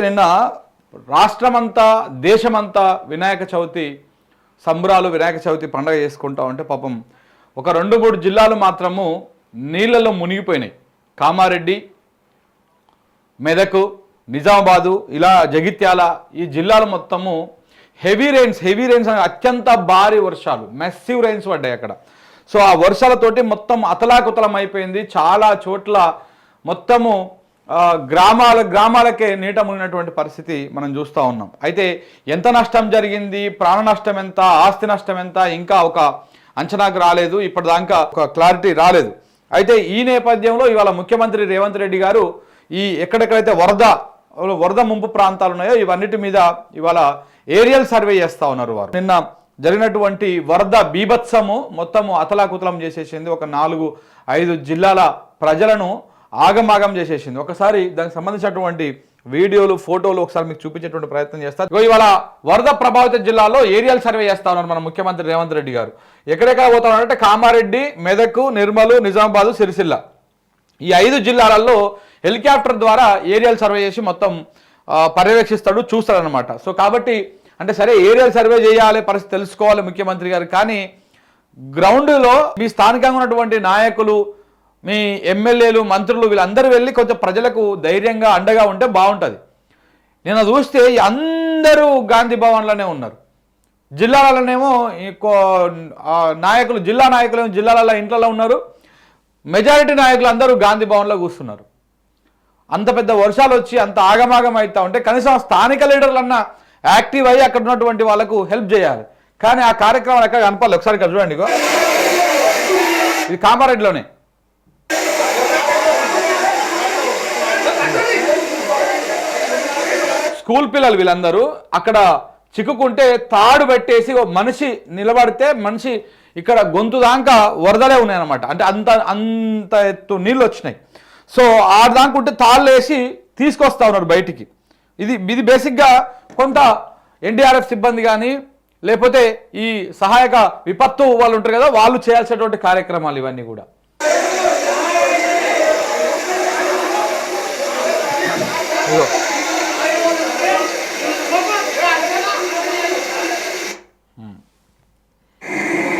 నిన్న రాష్ట్రమంతా దేశమంతా వినాయక చవితి సంబరాలు వినాయక చవితి పండుగ చేసుకుంటా ఉంటే పాపం ఒక 2-3 జిల్లాలు మాత్రము నీళ్ళలో మునిగిపోయినాయి. కామారెడ్డి, మెదక్, నిజామాబాదు, ఇలా జగిత్యాల ఈ జిల్లాలు మొత్తము హెవీ రెయిన్స్ అత్యంత భారీ వర్షాలు, మెస్సివ్ రెయిన్స్ పడ్డాయి అక్కడ. సో ఆ వర్షాలతోటి మొత్తం అతలాకుతలం అయిపోయింది. చాలా చోట్ల మొత్తము గ్రామాలకే నీట మునిగినటువంటి పరిస్థితి మనం చూస్తూ ఉన్నాం. అయితే ఎంత నష్టం జరిగింది, ప్రాణ నష్టం ఎంత, ఆస్తి నష్టం ఎంత, ఇంకా ఒక అంచనాకు రాలేదు, ఇప్పటిదాకా ఒక క్లారిటీ రాలేదు. అయితే ఈ నేపథ్యంలో ఇవాళ ముఖ్యమంత్రి రేవంత్ రెడ్డి గారు ఈ ఎక్కడెక్కడైతే వరద ముంపు ప్రాంతాలు ఉన్నాయో ఇవన్నిటి మీద ఇవాళ ఏరియల్ సర్వే చేస్తూ ఉన్నారు. వారు నిన్న జరిగినటువంటి వరద బీభత్సము మొత్తము అతలాకుతలం చేసేసింది. ఒక 4-5 జిల్లాల ప్రజలను ఆగమాగం చేసేసింది. ఒకసారి దానికి సంబంధించినటువంటి వీడియోలు, ఫోటోలు ఒకసారి మీకు చూపించేటువంటి ప్రయత్నం చేస్తారు. ఇవాళ వరద ప్రభావిత జిల్లాలో ఏరియల్ సర్వే చేస్తా ఉన్నారు మన ముఖ్యమంత్రి రేవంత్ రెడ్డి గారు. ఎక్కడెక్కడ పోతా ఉన్నారంటే కామారెడ్డి, మెదక్, నిర్మల్, నిజామాబాదు, సిరిసిల్ల ఈ 5 జిల్లాలలో హెలికాప్టర్ ద్వారా ఏరియల్ సర్వే చేసి మొత్తం పర్యవేక్షిస్తాడు, చూస్తాడనమాట. సో కాబట్టి అంటే సరే ఏరియల్ సర్వే చేయాలి, పరిస్థితి తెలుసుకోవాలి ముఖ్యమంత్రి గారు, కానీ గ్రౌండ్లో మీ స్థానికంగా ఉన్నటువంటి నాయకులు, మీ ఎమ్మెల్యేలు, మంత్రులు వీళ్ళందరూ వెళ్ళి కొంచెం ప్రజలకు ధైర్యంగా అండగా ఉంటే బాగుంటుంది. నేను చూస్తే అందరూ గాంధీ భవన్లోనే ఉన్నారు. జిల్లాలలోనేమో నాయకులు, జిల్లా నాయకులు జిల్లాలలో ఇంట్లో ఉన్నారు. మెజారిటీ నాయకులు అందరూ గాంధీ భవన్లో కూర్చున్నారు. అంత పెద్ద వర్షాలు వచ్చి అంత ఆగమాగం అవుతా ఉంటే కనీసం స్థానిక లీడర్లన్నా యాక్టివ్ అయ్యి అక్కడ ఉన్నటువంటి వాళ్ళకు హెల్ప్ చేయాలి. కానీ ఆ కార్యక్రమాలు ఎక్కడ కనపాలి. ఒకసారి ఇక్కడ చూడండి, ఇది కామారెడ్డిలోనే. స్కూల్ పిల్లలు వీళ్ళందరూ అక్కడ చిక్కుకుంటే తాడు పెట్టేసి మనిషి నిలబడితే మనిషి ఇక్కడ గొంతు దాకా వరదలే ఉన్నాయన్నమాట. అంటే అంత ఎత్తు నీళ్ళు వచ్చినాయి. సో ఆ దాకుంటే తాళ్ళు వేసి తీసుకొస్తా ఉన్నారు బయటికి. ఇది బేసిక్గా కొంత ఎన్డీఆర్ఎఫ్ సిబ్బంది కానీ లేకపోతే ఈ సహాయక విపత్తు వాళ్ళు ఉంటారు కదా, వాళ్ళు చేయాల్సినటువంటి కార్యక్రమాలు ఇవన్నీ కూడా.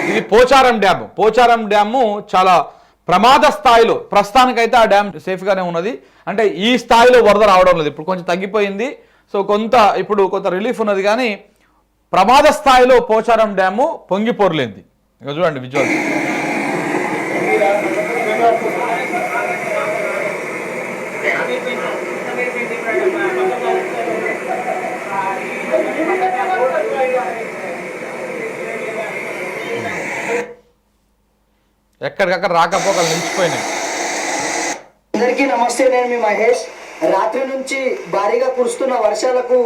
ఇది పోచారం డ్యాము చాలా ప్రమాద స్థాయిలో, ప్రస్తుతానికైతే ఆ డ్యామ్ సేఫ్గానే ఉన్నది. అంటే ఈ స్థాయిలో వరద రావడం లేదు, ఇప్పుడు కొంచెం తగ్గిపోయింది. సో ఇప్పుడు కొంత రిలీఫ్ ఉన్నది, కానీ ప్రమాద స్థాయిలో పోచారం డ్యాము పొంగిపోరలేంది. ఇక చూడండి విజువల్. ఎక్కడికక్కడ రాకపోకలు నిలిచిపోయినాయి. అందరికీ నమస్తే, నేను మీ మహేష్. రాత్రి నుంచి భారీగా కురుస్తున్న వర్షాలకు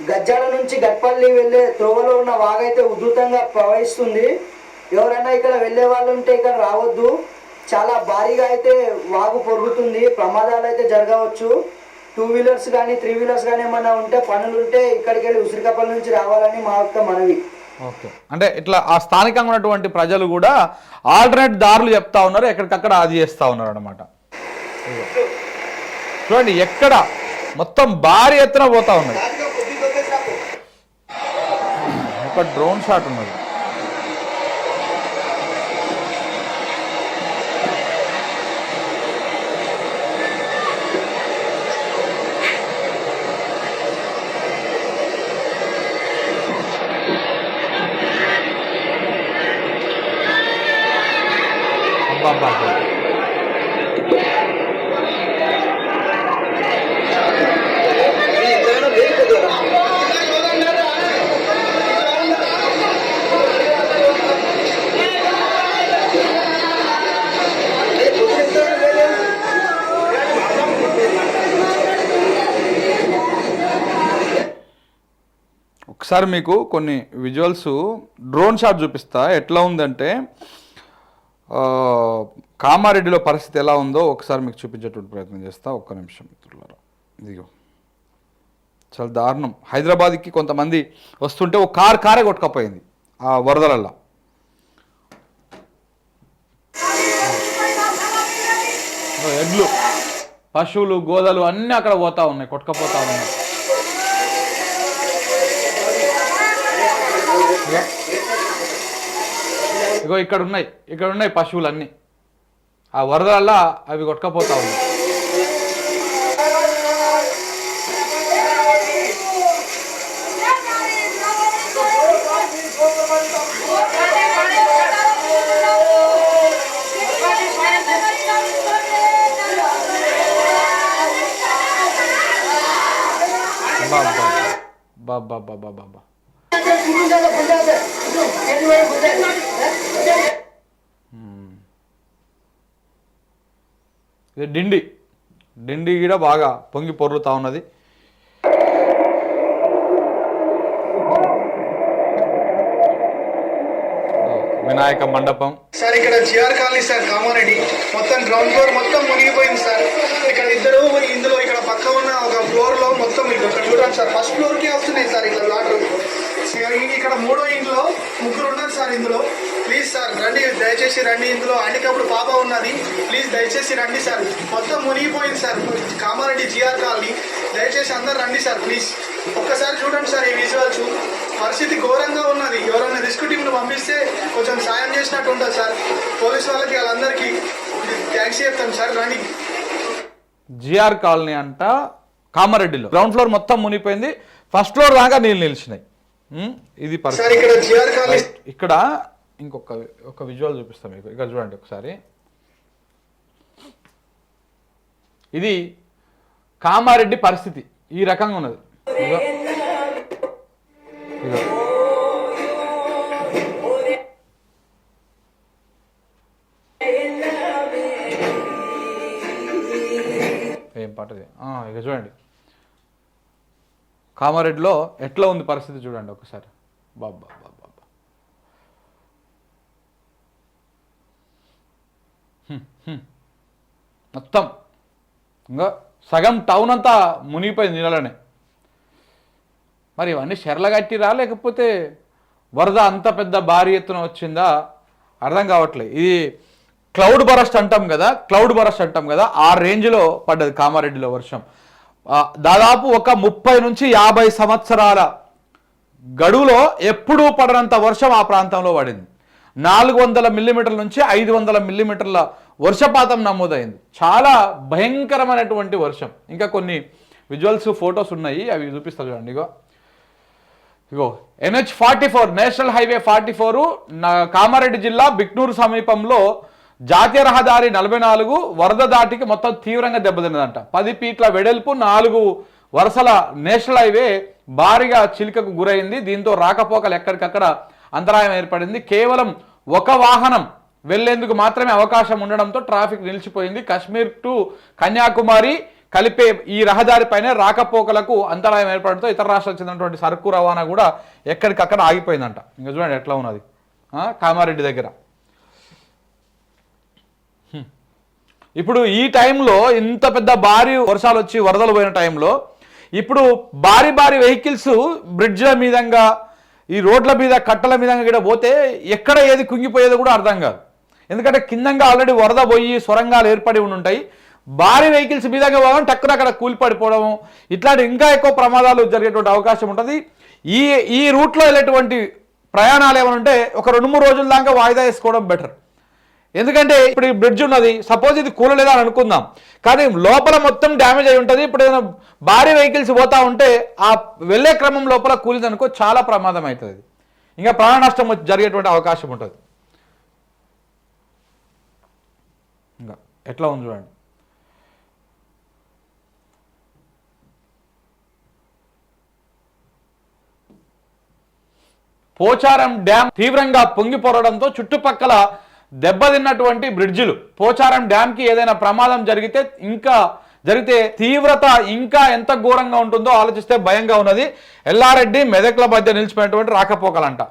గజ్జాల నుంచి గట్పల్లి వెళ్లే త్రోవలో ఉన్న వాగైతే ఉధృతంగా ప్రవహిస్తుంది. ఎవరైనా ఇక్కడ వెళ్లే వాళ్ళు ఉంటే ఇక్కడ రావద్దు. చాలా భారీగా అయితే వాగు పొరుగుతుంది, ప్రమాదాలు అయితే జరగవచ్చు. 2 వీలర్స్ కానీ 3 వీలర్స్ కానీ ఏమైనా ఉంటే పనులుంటే ఇక్కడికి వెళ్ళి ఉసిరికప్పల నుంచి రావాలని మా యొక్క మనవి. ఓకే, అంటే ఇట్లా ఆ స్థానికంగా ఉన్నటువంటి ప్రజలు కూడా ఆల్టర్నేట్ దారులు చెప్తా ఉన్నారు, ఎక్కడికక్కడ అది చేస్తూ ఉన్నారు అనమాట. చూడండి ఎక్కడ మొత్తం భారీ ఎత్తున పోతా ఉన్నది. ఒక డ్రోన్ షాట్ ఉన్నది. ఒకసారి మీకు కొన్ని విజువల్స్ డ్రోన్ షాట్ చూపిస్తా. ఎట్లా ఉందంటే కామారెడ్డిలో పరిస్థితి ఎలా ఉందో ఒకసారి మీకు చూపించేటువంటి ప్రయత్నం చేస్తా. ఒక్క నిమిషం మిత్రులారా. ఇదిగో చాలా దారుణం. హైదరాబాద్కి కొంతమంది వస్తుంటే ఒక కారే కొట్టుకపోయింది ఆ వరదలల్లో. ఎడ్లు, పశువులు, గోదలు అన్నీ అక్కడ పోతా ఉన్నాయి, కొట్టుకపోతా ఉన్నాయి. ఇగో ఇక్కడ ఉన్నాయి పశువులన్నీ ఆ వరదల అవి కొట్టుకపోతా ఉన్నాయి. బాబా ఇది డిండి కూడా బాగా పొంగి పొర్లుతా ఉన్నది. వినాయక మండపం సార్. ఇక్కడ జిఆర్ కాలనీ సార్, కామారెడ్డి మొత్తం గ్రౌండ్ ఫ్లోర్ మొత్తం మునిగిపోయింది సార్. ఇక్కడ ఇద్దరు ఇందులో ఇక్కడ పక్క ఉన్న ఒక ఫ్లోర్ లో మొత్తం ఇక్కడ చూడండి సార్, ఫస్ట్ ఫ్లోర్ కి వస్తున్నాయి సార్ ఇట్లా వాటర్. ఇక్కడ మూడో ఇంట్లో ముగ్గురు ఉన్నారు సార్ ఇందులో. ప్లీజ్ సార్ రండి, దయచేసి రండి. ఇందులో హ్యాండిక్యాప్డ్ పాప ఉన్నది, ప్లీజ్ దయచేసి రండి సార్. మొత్తం మునిగిపోయింది సార్ కామారెడ్డి జిఆర్ కాలనీ. దయచేసి అందరు రండి సార్ ప్లీజ్. ఒక్కసారి చూడండి సార్ ఈ విజువల్స్, పరిస్థితి ఘోరంగా ఉన్నది. ఎవరైనా రెస్క్యూ టీంను పంపిస్తే కొంచెం సాయం చేసినట్టు ఉంటుంది సార్. పోలీస్ వాళ్ళకి వాళ్ళందరికీ థ్యాంక్స్ చెప్తాం సార్. రండి. జిఆర్ కాలనీ అంట కామారెడ్డిలో గ్రౌండ్ ఫ్లోర్ మొత్తం మునిగిపోయింది, ఫస్ట్ ఫ్లోర్ దాకా నీళ్ళు నిలిచినాయి. ఇది సార్ ఇక్కడ జిఆర్ కాలనీ. ఇక్కడ ఒక విజువల్ చూపిస్తాం మీకు, ఇక్కడ చూడండి ఒకసారి. ఇది కామారెడ్డి పరిస్థితి ఈ రకంగా ఉన్నది. ఏం పాటది ఇక చూడండి కామారెడ్డిలో ఎట్లా ఉంది పరిస్థితి చూడండి ఒకసారి. బాబా మొత్తం ఇంకా సగం టౌన్ అంతా మునిగిపోయింది నీళ్ళనే. మరి ఇవన్నీ చెర్లగట్టిరా లేకపోతే వరద అంత పెద్ద భారీ ఎత్తున వచ్చిందా అర్థం కావట్లేదు. ఇది క్లౌడ్ బరస్ట్ అంటాం కదా ఆ రేంజ్లో పడ్డది కామారెడ్డిలో వర్షం. దాదాపు ఒక 30 నుంచి 50 సంవత్సరాల గడువులో ఎప్పుడూ పడనంత వర్షం ఆ ప్రాంతంలో పడింది. 400 మిల్లీమీటర్ల నుంచి 500 మిల్లీమీటర్ల వర్షపాతం నమోదైంది. చాలా భయంకరమైనటువంటి వర్షం. ఇంకా కొన్ని విజువల్స్ ఫొటోస్ ఉన్నాయి, అవి చూపిస్తా చూడండి. ఇగో NH44 నేషనల్ హైవే 44 కామారెడ్డి జిల్లా బిక్నూరు సమీపంలో జాతీయ రహదారి 44 వరద దాటికి మొత్తం తీవ్రంగా దెబ్బతిన్నదంట. 10 ఫీట్ల వెడల్పు 4 వరుసల నేషనల్ హైవే భారీగా చిలుకకు గురైంది. దీంతో రాకపోకలు ఎక్కడికక్కడ అంతరాయం ఏర్పడింది. కేవలం ఒక వాహనం వెళ్లేందుకు మాత్రమే అవకాశం ఉండడంతో ట్రాఫిక్ నిలిచిపోయింది. కాశ్మీర్ టు కన్యాకుమారి కలిపే ఈ రహదారిపైనే రాకపోకలకు అంతరాయం ఏర్పడంతో ఇతర రాష్ట్రాలకు చెందినటువంటి సరుకు రవాణా కూడా ఎక్కడికక్కడ ఆగిపోయిందంట. ఇంకా చూడండి ఎట్లా ఉన్నది కామారెడ్డి దగ్గర. ఇప్పుడు ఈ టైంలో ఇంత పెద్ద భారీ వర్షాలు వచ్చి వరదలు పోయిన టైంలో ఇప్పుడు భారీ వెహికల్స్ బ్రిడ్జ్ల మీదంగా ఈ రోడ్ల మీద కట్టల మీదంగా కూడా పోతే ఎక్కడ ఏది కుంగిపోయేదో కూడా అర్థం కాదు. ఎందుకంటే కిందంగా ఆల్రెడీ వరద పోయి సొరంగాలు ఏర్పడి ఉంటాయి. భారీ వెహికల్స్ మీదంగా పోవడం టక్కున అక్కడ కూలిపడిపోవడం ఇట్లాంటి ఇంకా ఎక్కువ ప్రమాదాలు జరిగేటువంటి అవకాశం ఉంటుంది. ఈ రూట్లో వెళ్ళేటువంటి ప్రయాణాలు ఏమైనా ఉంటే ఒక 2-3 రోజుల దాకా వాయిదా వేసుకోవడం బెటర్. ఎందుకంటే ఇప్పుడు ఈ బ్రిడ్జ్ ఉన్నది, సపోజ్ ఇది కూలలేదా అని అనుకుందాం, కానీ లోపల మొత్తం డ్యామేజ్ అయి ఉంటుంది. ఇప్పుడు ఏదైనా భారీ వెహికల్స్ పోతా ఉంటే ఆ వెళ్ళే క్రమం లోపల కూలిదనుకో చాలా ప్రమాదం అవుతుంది, ఇంకా ప్రాణ నష్టం జరిగేటువంటి అవకాశం ఉంటుంది. ఇంకా ఎట్లా ఉంది చూడండి. పోచారం డ్యామ్ తీవ్రంగా పొంగిపొరడంతో చుట్టుపక్కల దెబ్బతిన్నటువంటి బ్రిడ్జిలు. పోచారం డ్యామ్కి ఏదైనా ప్రమాదం జరిగితే తీవ్రత ఇంకా ఎంత ఘోరంగా ఉంటుందో ఆలోచిస్తే భయంగా ఉన్నది. ఎల్లారెడ్డి మెదక్ల మధ్య నిలిచిపోయినటువంటి రాకపోకలంట.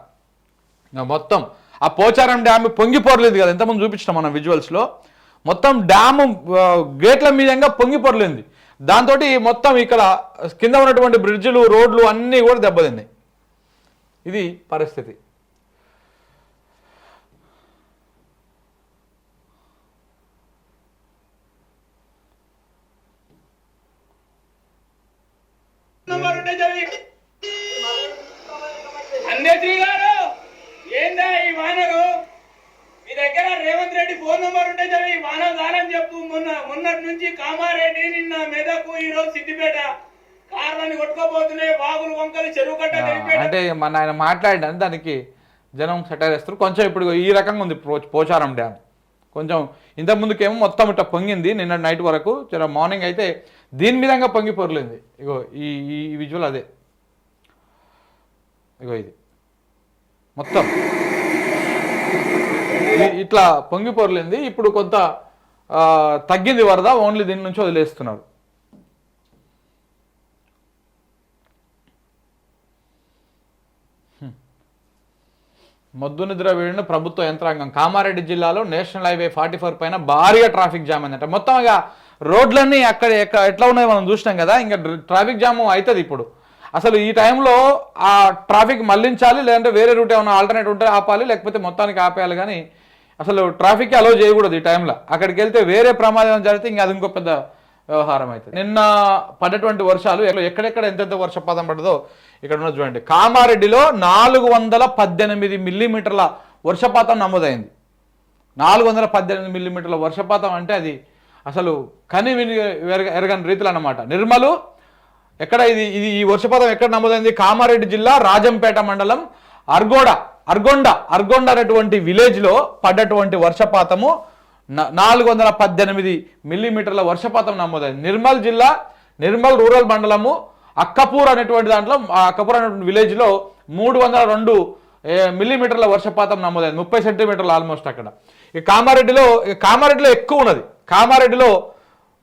మొత్తం ఆ పోచారం డ్యామ్ పొంగిపొరలేదు కదా, ఎంతమంది చూపించినాం మనం విజువల్స్లో. మొత్తం డ్యాము గేట్ల మీదంగా పొంగిపొరలింది. దాంతో మొత్తం ఇక్కడ కింద ఉన్నటువంటి బ్రిడ్జిలు రోడ్లు అన్నీ కూడా దెబ్బతిన్నాయి. ఇది పరిస్థితి. అన్నయ్య గారు ఏందా ఈ వానరు కామారెడ్డి, నిన్న మెదకు, ఈ రోజు సిద్దిపేట కార్లని కొట్టుకోబోతున్నాయి. వాగులు వంకలు చెరువు కట్ట అంటే మన ఆయన మాట్లాడాను దానికి జనం సెటైర్ వేస్తారు. కొంచెం ఇప్పుడు ఈ రకంగా ఉంది పోచారం డ్యామ్. కొంచెం ఇంతకుముందుకేమో మొత్తం ఇట్లా పొంగింది నిన్న నైట్ వరకు, మార్నింగ్ అయితే దీని విధంగా పొంగి పొరలింది. ఇగో ఈ ఈ విజువల్ అదే, ఇగో ఇది మొత్తం ఇట్లా పొంగి పొరలింది. ఇప్పుడు కొంత తగ్గింది వరద, ఓన్లీ దీని నుంచి వదిలేస్తున్నారు. మొద్దు నిద్ర వీడిన ప్రభుత్వ యంత్రాంగం. కామారెడ్డి జిల్లాలో నేషనల్ హైవే 44 పైన భారీగా ట్రాఫిక్ జామ్ అయిందంట. మొత్తంగా రోడ్లన్నీ అక్కడ ఎట్లా ఉన్నాయో మనం చూసినాం కదా, ఇంకా ట్రాఫిక్ జామ్ అవుతుంది ఇప్పుడు. అసలు ఈ టైంలో ఆ ట్రాఫిక్ మళ్లించాలి, లేదంటే వేరే రూట్ ఏమైనా ఆల్టర్నేట్ ఉంటే ఆపాలి, లేకపోతే మొత్తానికి ఆపేయాలి. కానీ అసలు ట్రాఫిక్ అలో చేయకూడదు ఈ టైంలో. అక్కడికి వెళ్తే వేరే ప్రమాదం జరిగితే ఇంకా అది ఇంకో పెద్ద వ్యవహారం అవుతుంది. నిన్న పడ్డటువంటి వర్షాలు ఎక్కడెక్కడ ఎంతెంత వర్షపాతం పడ్డదో ఇక్కడ ఉన్న చూడండి. కామారెడ్డిలో 418 మిల్లీమీటర్ల వర్షపాతం నమోదైంది. 418 మిల్లీమీటర్ల వర్షపాతం అంటే అది అసలు కని విని ఎరగని రీతిలో అన్నమాట. నిర్మలు ఎక్కడ ఇది ఈ వర్షపాతం ఎక్కడ నమోదైంది? కామారెడ్డి జిల్లా రాజంపేట మండలం అర్గొండ అనేటువంటి విలేజ్లో పడ్డటువంటి వర్షపాతము 418 మిల్లీమీటర్ల వర్షపాతం నమోదైంది. నిర్మల్ జిల్లా నిర్మల్ రూరల్ మండలము అక్కపూర్ అనేటువంటి దాంట్లో అక్కపూర్ అనేటువంటి విలేజ్లో 302 మిల్లీమీటర్ల వర్షపాతం నమోదైంది, 30 సెంటీమీటర్లు ఆల్మోస్ట్ అక్కడ. ఈ కామారెడ్డిలో ఎక్కువ ఉన్నది. కామారెడ్డిలో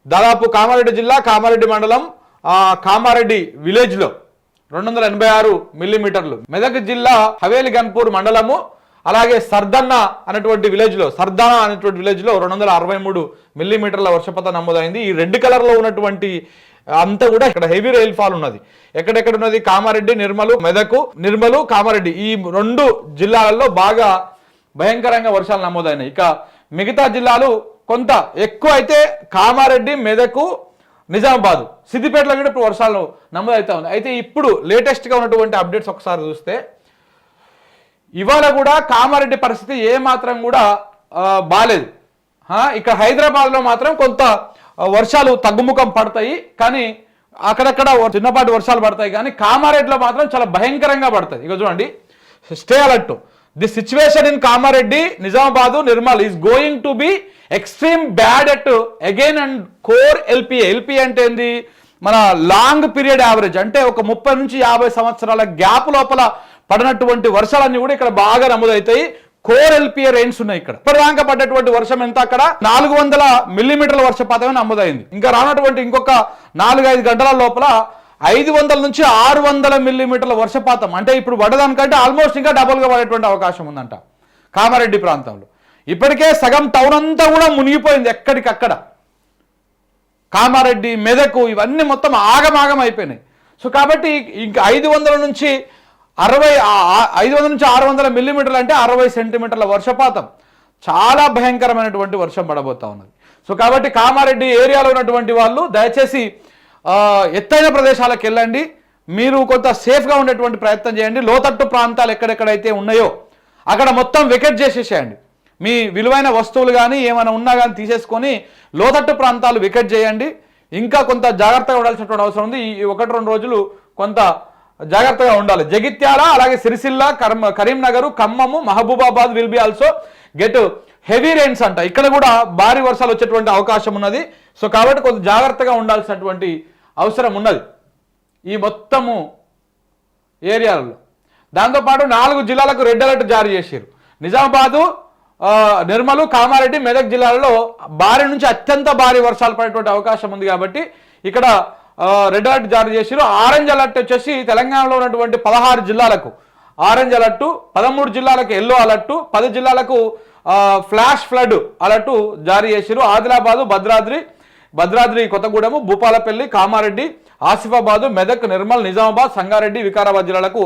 దాదాపు కామారెడ్డి జిల్లా కామారెడ్డి మండలం కామారెడ్డి విలేజ్లో 286 మిల్లీమీటర్లు. మెదక్ జిల్లా హవేలి గన్పూర్ మండలము అలాగే సర్దానా అనేటువంటి విలేజ్లో 263 మిల్లీమీటర్ల వర్షపాతం నమోదైంది. ఈ రెడ్ కలర్లో ఉన్నటువంటి అంతా కూడా ఇక్కడ హెవీ రైల్ ఫాల్ ఉన్నది. ఎక్కడెక్కడ ఉన్నది? కామారెడ్డి, నిర్మలు, కామారెడ్డి ఈ 2 జిల్లాలలో బాగా భయంకరంగా వర్షాలు నమోదైనాయి. ఇక మిగతా జిల్లాలు కొంత ఎక్కువ అయితే కామారెడ్డి, మెదకు, నిజామాబాద్, సిద్దిపేటలో కూడా ఇప్పుడు వర్షాలు నమోదవుతా ఉన్నాయి. అయితే ఇప్పుడు లేటెస్ట్గా ఉన్నటువంటి అప్డేట్స్ ఒకసారి చూస్తే ఇవాళ కూడా కామారెడ్డి పరిస్థితి ఏమాత్రం కూడా బాలేదు. ఇక్కడ హైదరాబాద్లో మాత్రం కొంత వర్షాలు తగ్గుముఖం పడతాయి, కానీ అక్కడక్కడ చిన్నపాటి వర్షాలు పడతాయి. కానీ కామారెడ్డిలో మాత్రం చాలా భయంకరంగా పడుతుంది. ఇక చూడండి, stay alert. The situation in Kamareddy, Nizamabad, Nirmal is going to be extreme bad at again and core LPA. LPA అంటే ఏంది? మన లాంగ్ పీరియడ్ యావరేజ్, అంటే ఒక 30 నుంచి 50 సంవత్సరాల గ్యాప్ లోపల పడినటువంటి వర్షాలన్నీ కూడా ఇక్కడ బాగా నమోదవుతాయి. కోర్ ఎల్పిఏ రైన్స్ ఉన్నాయి. ఇక్కడ ఇప్పటిదాకా పడ్డటువంటి వర్షం ఎంత? అక్కడ 400 మిల్లీమీటర్ల వర్షపాతమే నమోదైంది. ఇంకా రానటువంటి ఇంకొక 4-5 గంటల లోపల 500 నుంచి 600 మిల్లీమీటర్ల వర్షపాతం, అంటే ఇప్పుడు పడ్డదానికంటే ఆల్మోస్ట్ ఇంకా డబుల్గా పడేటువంటి అవకాశం ఉందంట కామారెడ్డి ప్రాంతంలో. ఇప్పటికే సగం టౌన్ అంతా కూడా మునిగిపోయింది ఎక్కడికక్కడ. కామారెడ్డి, మెదకు ఇవన్నీ మొత్తం ఆగమాగం అయిపోయినాయి. సో కాబట్టి ఇంకా 500 నుంచి 600 మిల్లీమీటర్లు అంటే 60 సెంటీమీటర్ల వర్షపాతం, చాలా భయంకరమైనటువంటి వర్షం పడబోతా ఉన్నది. సో కాబట్టి కామారెడ్డి ఏరియాలో ఉన్నటువంటి వాళ్ళు దయచేసి ఎత్తైన ప్రదేశాలకు వెళ్ళండి. మీరు కొంత సేఫ్గా ఉండేటువంటి ప్రయత్నం చేయండి. లోతట్టు ప్రాంతాలు ఎక్కడెక్కడైతే ఉన్నాయో అక్కడ మొత్తం వెకెట్ చేసేసేయండి. మీ విలువైన వస్తువులు కానీ ఏమైనా ఉన్నా కానీ తీసేసుకొని లోతట్టు ప్రాంతాలు వెకెట్ చేయండి. ఇంకా కొంత జాగ్రత్తగా ఉండాల్సినటువంటి అవసరం ఉంది. ఈ 1-2 రోజులు కొంత జాగ్రత్తగా ఉండాలి. జగిత్యాల, అలాగే Sircilla, Karimnagar, Khammam, Mahabubabad will be also get heavy rains అంట. ఇక్కడ కూడా భారీ వర్షాలు వచ్చేటువంటి అవకాశం ఉన్నది. సో కాబట్టి కొంత జాగ్రత్తగా ఉండాల్సినటువంటి అవసరం ఉన్నది ఈ మొత్తము ఏరియాలలో. దాంతోపాటు 4 జిల్లాలకు రెడ్ అలర్ట్ జారీ చేశారు. నిజామాబాదు, నిర్మలు, కామారెడ్డి, మెదక్ జిల్లాలలో భారీ నుంచి అత్యంత భారీ వర్షాలు పడేటువంటి అవకాశం ఉంది. కాబట్టి ఇక్కడ రెడ్ అలర్ట్ జారీ చేశారు. ఆరెంజ్ అలర్ట్ వచ్చేసి తెలంగాణలో ఉన్నటువంటి 16 జిల్లాలకు ఆరెంజ్ అలర్టు, 13 జిల్లాలకు ఎల్లో అలర్టు, 10 జిల్లాలకు ఫ్లాష్ ఫ్లడ్ అలర్టు జారీ చేశారు. ఆదిలాబాదు, భద్రాద్రి కొత్తగూడెము, భూపాలపల్లి, కామారెడ్డి, ఆసిఫాబాదు, మెదక్, నిర్మల్, నిజామాబాద్, సంగారెడ్డి, వికారాబాద్ జిల్లాలకు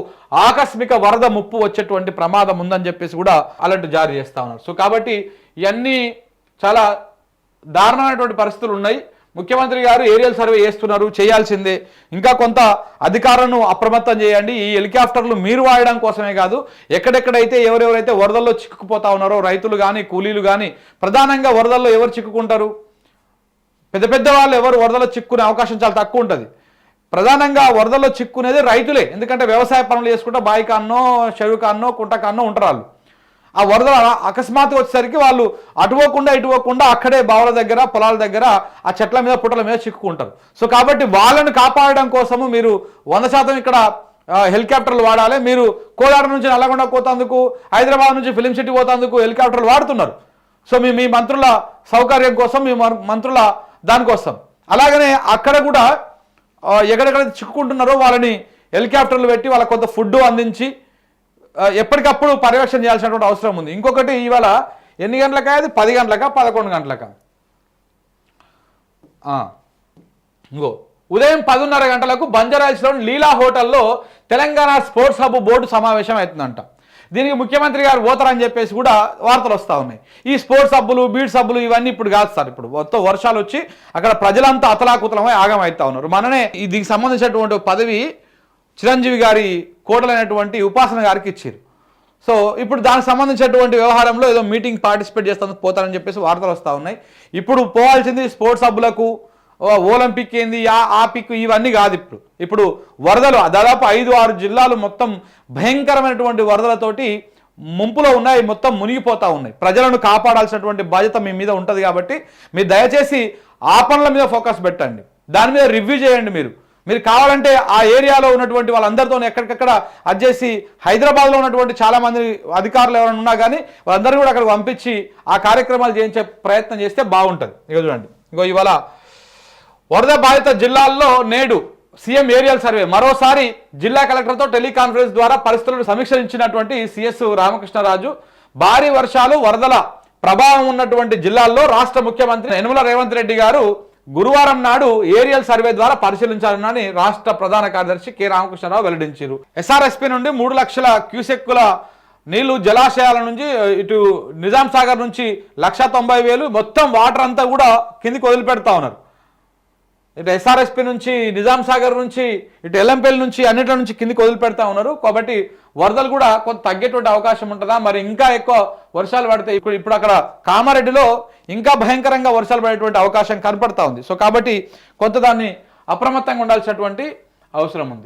ఆకస్మిక వరద ముప్పు వచ్చేటువంటి ప్రమాదం ఉందని చెప్పేసి కూడా అలర్ట్ జారీ చేస్తా ఉన్నారు. సో కాబట్టి ఇవన్నీ చాలా దారుణమైనటువంటి పరిస్థితులు ఉన్నాయి. ముఖ్యమంత్రి గారు ఏరియల్ సర్వే చేస్తున్నారు, చేయాల్సిందే. ఇంకా కొంత అధికారులను అప్రమత్తం చేయండి. ఈ హెలికాప్టర్లు మీరు వాడడం కోసమే కాదు, ఎక్కడెక్కడైతే ఎవరెవరైతే వరదల్లో చిక్కుకుపోతా ఉన్నారో రైతులు కానీ, కూలీలు కానీ, ప్రధానంగా వరదల్లో ఎవరు చిక్కుకుంటారు? పెద్ద పెద్ద వాళ్ళు ఎవరు వరదలో చిక్కునే అవకాశం చాలా తక్కువ ఉంటుంది. ప్రధానంగా వరదల్లో చిక్కునేది రైతులే, ఎందుకంటే వ్యవసాయ పనులు చేసుకుంటే బావి కాన్నో చెరువు కాన్నో కుంట కాన్నో ఉంటారు వాళ్ళు. ఆ వరద అకస్మాత్తుగా వచ్చేసరికి వాళ్ళు అటుపోకుండా ఇటుపోకుండా అక్కడే బావుల దగ్గర పొలాల దగ్గర ఆ చెట్ల మీద పుట్టల మీద చిక్కుకుంటారు. సో కాబట్టి వాళ్ళని కాపాడడం కోసము మీరు 100% ఇక్కడ హెలికాప్టర్లు వాడాలి. మీరు కోలాడ నుంచి నల్లగొండ పోతందుకు, హైదరాబాద్ నుంచి ఫిలిం సిటీ పోతందుకు హెలికాప్టర్లు వాడుతున్నారు. సో మీ మంత్రుల సౌకర్యం కోసం, మీ మంత్రుల దానికోసం. అలాగనే అక్కడ కూడా ఎక్కడెక్కడ చిక్కుకుంటున్నారో వాళ్ళని హెలికాప్టర్లు పెట్టి వాళ్ళకి కొంత ఫుడ్ అందించి ఎప్పటికప్పుడు పర్యవేక్షణ చేయాల్సినటువంటి అవసరం ఉంది. ఇంకొకటి, ఇవాళ ఎన్ని గంటలకా, అది 10 గంటలకా 11 గంటలకా, ఇంకో ఉదయం 10:30 గంటలకు బంజారాహిల్స్లోని లీలా హోటల్లో తెలంగాణ స్పోర్ట్స్ హబ్ బోర్డు సమావేశం అవుతుందంట. దీనికి ముఖ్యమంత్రి గారు పోతారని చెప్పేసి కూడా వార్తలు వస్తూ ఉన్నాయి. ఈ స్పోర్ట్స్ హబ్బులు, బీట్స్ హబ్బులు ఇవన్నీ ఇప్పుడు కాదు సార్. ఇప్పుడు మొత్తం వర్షాలు వచ్చి అక్కడ ప్రజలంతా అతలాకుతలమై ఆగమవుతా ఉన్నారు. మననే దీనికి సంబంధించినటువంటి పదవి చిరంజీవి గారి కోటలైనటువంటి ఉపాసన గారికి ఇచ్చారు. సో ఇప్పుడు దానికి సంబంధించినటువంటి వ్యవహారంలో ఏదో మీటింగ్ పార్టిసిపేట్ చేస్తానికి పోతారని చెప్పేసి వార్తలు వస్తూ ఉన్నాయి. ఇప్పుడు పోవాల్సింది స్పోర్ట్స్ హబ్బులకు, ఒలింపిక్ ఏంది, ఆ పిక్ ఇవన్నీ కాదు. ఇప్పుడు వరదలు దాదాపు 5-6 జిల్లాలు మొత్తం భయంకరమైనటువంటి వరదలతోటి ముంపులో ఉన్నాయి, మొత్తం మునిగిపోతూ ఉన్నాయి. ప్రజలను కాపాడాల్సినటువంటి బాధ్యత మీ మీద ఉంటుంది. కాబట్టి మీరు దయచేసి ఆ పనుల మీద ఫోకస్ పెట్టండి, దాని మీద రివ్యూ చేయండి. మీరు కావాలంటే ఆ ఏరియాలో ఉన్నటువంటి వాళ్ళందరితో ఎక్కడికక్కడ అడ్చేసి హైదరాబాద్లో ఉన్నటువంటి చాలామంది అధికారులు ఎవరైనా ఉన్నా కానీ వాళ్ళందరినీ కూడా అక్కడికి పంపించి ఆ కార్యక్రమాలు చేయించే ప్రయత్నం చేస్తే బాగుంటుంది. ఇక చూడండి, ఇవాళ వరద బాధిత జిల్లాల్లో నేడు సీఎం ఏరియల్ సర్వే. మరోసారి జిల్లా కలెక్టర్తో టెలికాన్ఫరెన్స్ ద్వారా పరిస్థితులను సమీక్షించినటువంటి సిఎస్ రామకృష్ణరాజు, భారీ వర్షాలు వరదల ప్రభావం ఉన్నటువంటి జిల్లాల్లో రాష్ట్ర ముఖ్యమంత్రి యనమల రేవంత్ రెడ్డి గారు గురువారం నాడు ఏరియల్ సర్వే ద్వారా పరిశీలించాలని రాష్ట్ర ప్రధాన కార్యదర్శి కె రామకృష్ణరావు వెల్లడించారు. ఎస్ఆర్ఎస్పీ నుండి 3 లక్షల క్యూసెక్కుల నీళ్లు జలాశయాల నుంచి ఇటు నిజాం సాగర్ నుంచి 1,90,000 మొత్తం వాటర్ అంతా కూడా కిందికి వదిలిపెడతా ఉన్నారు. ఇటు ఎస్ఆర్ఎస్పీ నుంచి, నిజాం సాగర్ నుంచి, ఇటు ఎల్లంపల్లి నుంచి అన్నిటి నుంచి కిందికి వదిలిపెడతా ఉన్నారు. కాబట్టి వరదలు కూడా కొంత తగ్గేటువంటి అవకాశం ఉంటుందా, మరి ఇంకా ఎక్కువ వర్షాలు పడితే ఇప్పుడు అక్కడ కామారెడ్డిలో ఇంకా భయంకరంగా వర్షాలు పడేటువంటి అవకాశం కనపడతా ఉంది. సో కాబట్టి కొంత దాన్ని అప్రమత్తంగా ఉండాల్సినటువంటి అవసరం ఉంది.